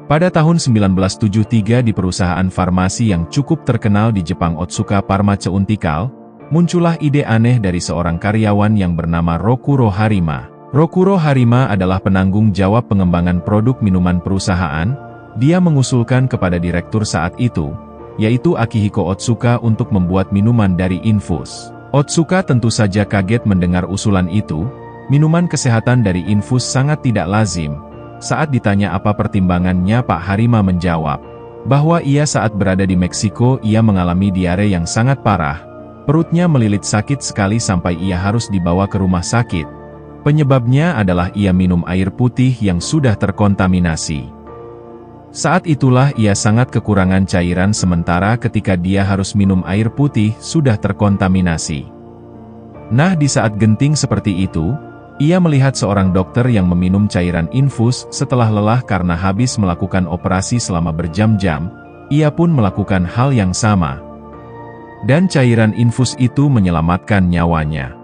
Pada tahun 1973 di perusahaan farmasi yang cukup terkenal di Jepang Otsuka Pharmaceutical, muncullah ide aneh dari seorang karyawan yang bernama Rokuro Harima. Rokuro Harima adalah penanggung jawab pengembangan produk minuman perusahaan. Dia mengusulkan kepada direktur saat itu, yaitu Akihiko Otsuka untuk membuat minuman dari infus. Otsuka tentu saja kaget mendengar usulan itu. Minuman kesehatan dari infus sangat tidak lazim. Saat ditanya apa pertimbangannya, Pak Harima menjawab bahwa ia saat berada di Meksiko ia mengalami diare yang sangat parah. Perutnya melilit sakit sekali sampai ia harus dibawa ke rumah sakit. Penyebabnya adalah ia minum air putih yang sudah terkontaminasi. Saat itulah ia sangat kekurangan cairan sementara ketika dia harus minum air putih sudah terkontaminasi. Nah, di saat genting seperti itu, ia melihat seorang dokter yang meminum cairan infus setelah lelah karena habis melakukan operasi selama berjam-jam. Ia pun melakukan hal yang sama. Dan cairan infus itu menyelamatkan nyawanya.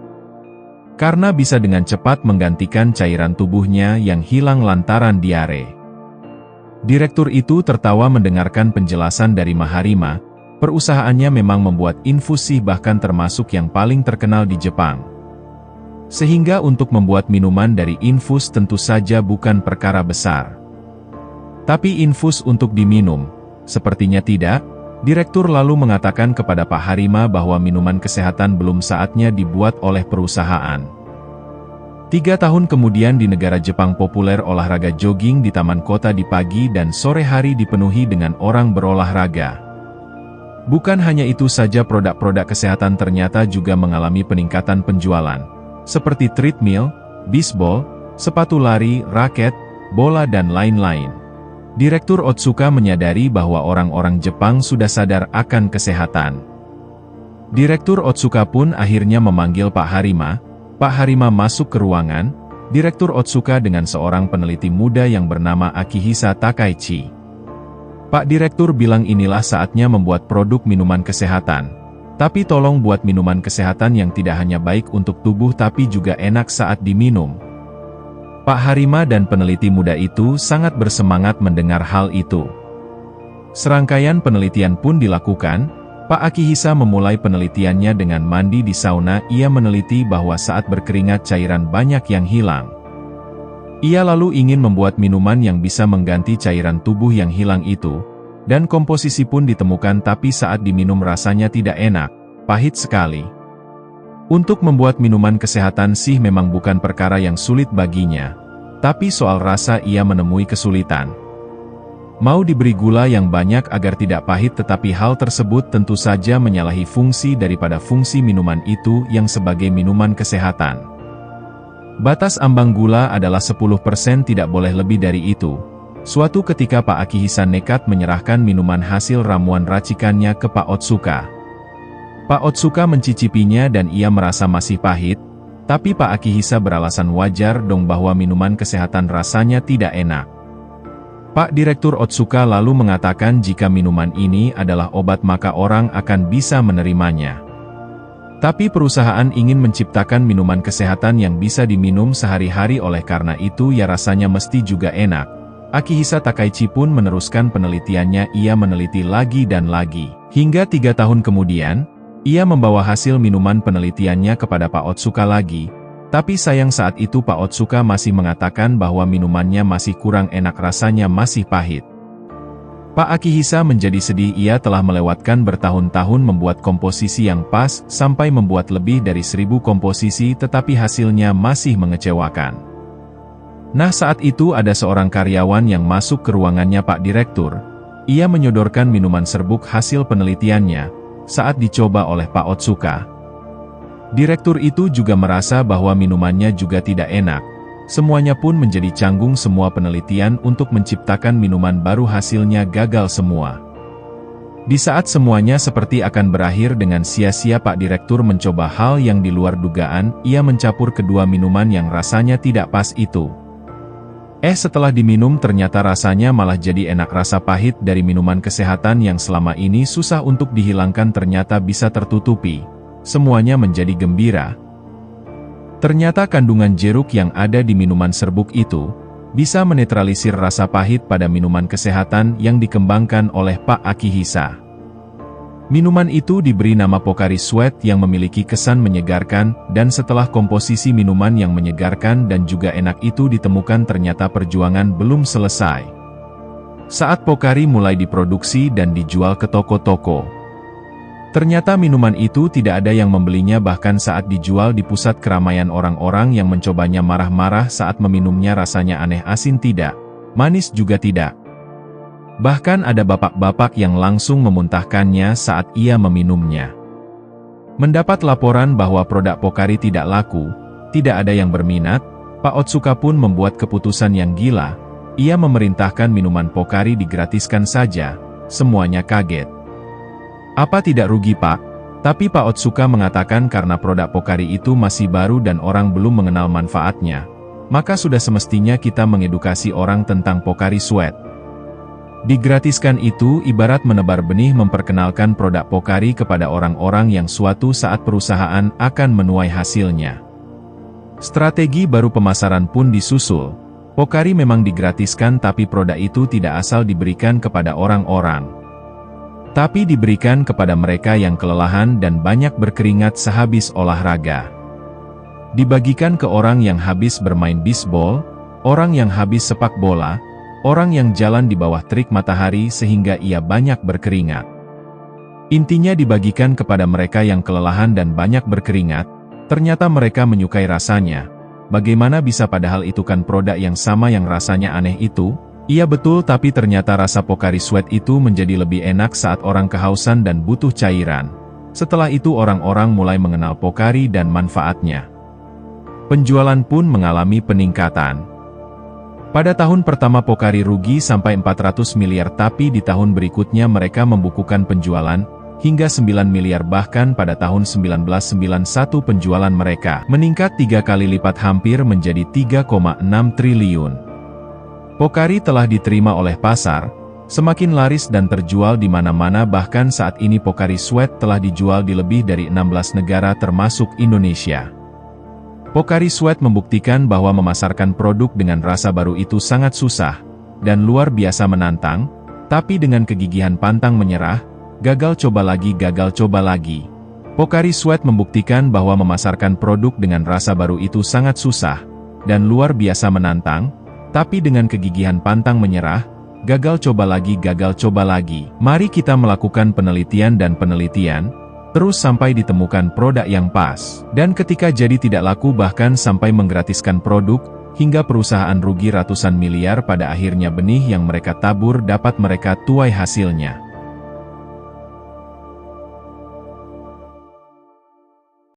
Karena bisa dengan cepat menggantikan cairan tubuhnya yang hilang lantaran diare. Direktur itu tertawa mendengarkan penjelasan dari Maharima. Perusahaannya memang membuat infusi bahkan termasuk yang paling terkenal di Jepang. Sehingga untuk membuat minuman dari infus tentu saja bukan perkara besar. Tapi infus untuk diminum, sepertinya tidak. Direktur lalu mengatakan kepada Pak Harima bahwa minuman kesehatan belum saatnya dibuat oleh perusahaan. 3 tahun kemudian di negara Jepang populer olahraga jogging di taman kota di pagi dan sore hari dipenuhi dengan orang berolahraga. Bukan hanya itu saja, produk-produk kesehatan ternyata juga mengalami peningkatan penjualan. Seperti treadmill, bisbol, sepatu lari, raket, bola dan lain-lain. Direktur Otsuka menyadari bahwa orang-orang Jepang sudah sadar akan kesehatan. Direktur Otsuka pun akhirnya memanggil Pak Harima. Pak Harima masuk ke ruangan. Direktur Otsuka dengan seorang peneliti muda yang bernama Akihisa Takaichi. Pak Direktur bilang inilah saatnya membuat produk minuman kesehatan. Tapi tolong buat minuman kesehatan yang tidak hanya baik untuk tubuh tapi juga enak saat diminum. Pak Harima dan peneliti muda itu sangat bersemangat mendengar hal itu. Serangkaian penelitian pun dilakukan. Pak Akihisa memulai penelitiannya dengan mandi di sauna. Ia meneliti bahwa saat berkeringat cairan banyak yang hilang. Ia lalu ingin membuat minuman yang bisa mengganti cairan tubuh yang hilang itu. Dan komposisi pun ditemukan tapi saat diminum rasanya tidak enak, pahit sekali. Untuk membuat minuman kesehatan sih memang bukan perkara yang sulit baginya. Tapi soal rasa ia menemui kesulitan. Mau diberi gula yang banyak agar tidak pahit tetapi hal tersebut tentu saja menyalahi fungsi daripada fungsi minuman itu yang sebagai minuman kesehatan. Batas ambang gula adalah 10%, tidak boleh lebih dari itu. Suatu ketika Pak Akihisa nekat menyerahkan minuman hasil ramuan racikannya ke Pak Otsuka. Pak Otsuka mencicipinya dan ia merasa masih pahit, tapi Pak Akihisa beralasan wajar dong bahwa minuman kesehatan rasanya tidak enak. Pak Direktur Otsuka lalu mengatakan jika minuman ini adalah obat maka orang akan bisa menerimanya. Tapi perusahaan ingin menciptakan minuman kesehatan yang bisa diminum sehari-hari, oleh karena itu ya rasanya mesti juga enak. Akihisa Takaichi pun meneruskan penelitiannya. Ia meneliti lagi dan lagi. Hingga 3 tahun kemudian, ia membawa hasil minuman penelitiannya kepada Pak Otsuka lagi. Tapi sayang saat itu Pak Otsuka masih mengatakan bahwa minumannya masih kurang enak, rasanya masih pahit. Pak Akihisa menjadi sedih. Ia telah melewatkan bertahun-tahun membuat komposisi yang pas, sampai membuat lebih dari 1000 komposisi tetapi hasilnya masih mengecewakan. Nah, saat itu ada seorang karyawan yang masuk ke ruangannya Pak Direktur. Ia menyodorkan minuman serbuk hasil penelitiannya. Saat dicoba oleh Pak Otsuka, direktur itu juga merasa bahwa minumannya juga tidak enak. Semuanya pun menjadi canggung. Semua penelitian untuk menciptakan minuman baru hasilnya gagal semua. Di saat semuanya seperti akan berakhir dengan sia-sia, Pak Direktur mencoba hal yang di luar dugaan. Ia mencampur kedua minuman yang rasanya tidak pas itu. Setelah diminum ternyata rasanya malah jadi enak. Rasa pahit dari minuman kesehatan yang selama ini susah untuk dihilangkan ternyata bisa tertutupi. Semuanya menjadi gembira. Ternyata kandungan jeruk yang ada di minuman serbuk itu bisa menetralisir rasa pahit pada minuman kesehatan yang dikembangkan oleh Pak Akihisa. Minuman itu diberi nama Pocari Sweat yang memiliki kesan menyegarkan, dan setelah komposisi minuman yang menyegarkan dan juga enak itu ditemukan ternyata perjuangan belum selesai. Saat Pocari mulai diproduksi dan dijual ke toko-toko, ternyata minuman itu tidak ada yang membelinya, bahkan saat dijual di pusat keramaian orang-orang yang mencobanya marah-marah saat meminumnya, rasanya aneh, asin tidak, manis juga tidak. Bahkan ada bapak-bapak yang langsung memuntahkannya saat ia meminumnya. Mendapat laporan bahwa produk Pocari tidak laku, tidak ada yang berminat, Pak Otsuka pun membuat keputusan yang gila. Ia memerintahkan minuman Pocari digratiskan saja. Semuanya kaget. Apa tidak rugi, Pak? Tapi Pak Otsuka mengatakan karena produk Pocari itu masih baru dan orang belum mengenal manfaatnya, maka sudah semestinya kita mengedukasi orang tentang Pocari Sweat. Digratiskan itu ibarat menebar benih memperkenalkan produk Pocari kepada orang-orang yang suatu saat perusahaan akan menuai hasilnya. Strategi baru pemasaran pun disusul. Pocari memang digratiskan, tapi produk itu tidak asal diberikan kepada orang-orang, tapi diberikan kepada mereka yang kelelahan dan banyak berkeringat sehabis olahraga. Dibagikan ke orang yang habis bermain bisbol, orang yang habis sepak bola, orang yang jalan di bawah terik matahari sehingga ia banyak berkeringat. Intinya dibagikan kepada mereka yang kelelahan dan banyak berkeringat. Ternyata mereka menyukai rasanya. Bagaimana bisa, padahal itu kan produk yang sama yang rasanya aneh itu? Iya betul, tapi ternyata rasa Pocari Sweat itu menjadi lebih enak saat orang kehausan dan butuh cairan. Setelah itu orang-orang mulai mengenal Pocari dan manfaatnya. Penjualan pun mengalami peningkatan. Pada tahun pertama Pocari rugi sampai 400 miliar, tapi di tahun berikutnya mereka membukukan penjualan hingga 9 miliar, bahkan pada tahun 1991 penjualan mereka meningkat 3 kali lipat, hampir menjadi 3,6 triliun. Pocari telah diterima oleh pasar, semakin laris dan terjual di mana-mana, bahkan saat ini Pocari Sweat telah dijual di lebih dari 16 negara termasuk Indonesia. Pocari Sweat membuktikan bahwa memasarkan produk dengan rasa baru itu sangat susah, dan luar biasa menantang, tapi dengan kegigihan pantang menyerah, gagal coba lagi, gagal coba lagi. Pocari Sweat membuktikan bahwa memasarkan produk dengan rasa baru itu sangat susah, dan luar biasa menantang, tapi dengan kegigihan pantang menyerah, gagal coba lagi, gagal coba lagi. Mari kita melakukan penelitian dan penelitian, terus sampai ditemukan produk yang pas. Dan ketika jadi tidak laku, bahkan sampai menggratiskan produk, hingga perusahaan rugi ratusan miliar, pada akhirnya benih yang mereka tabur dapat mereka tuai hasilnya.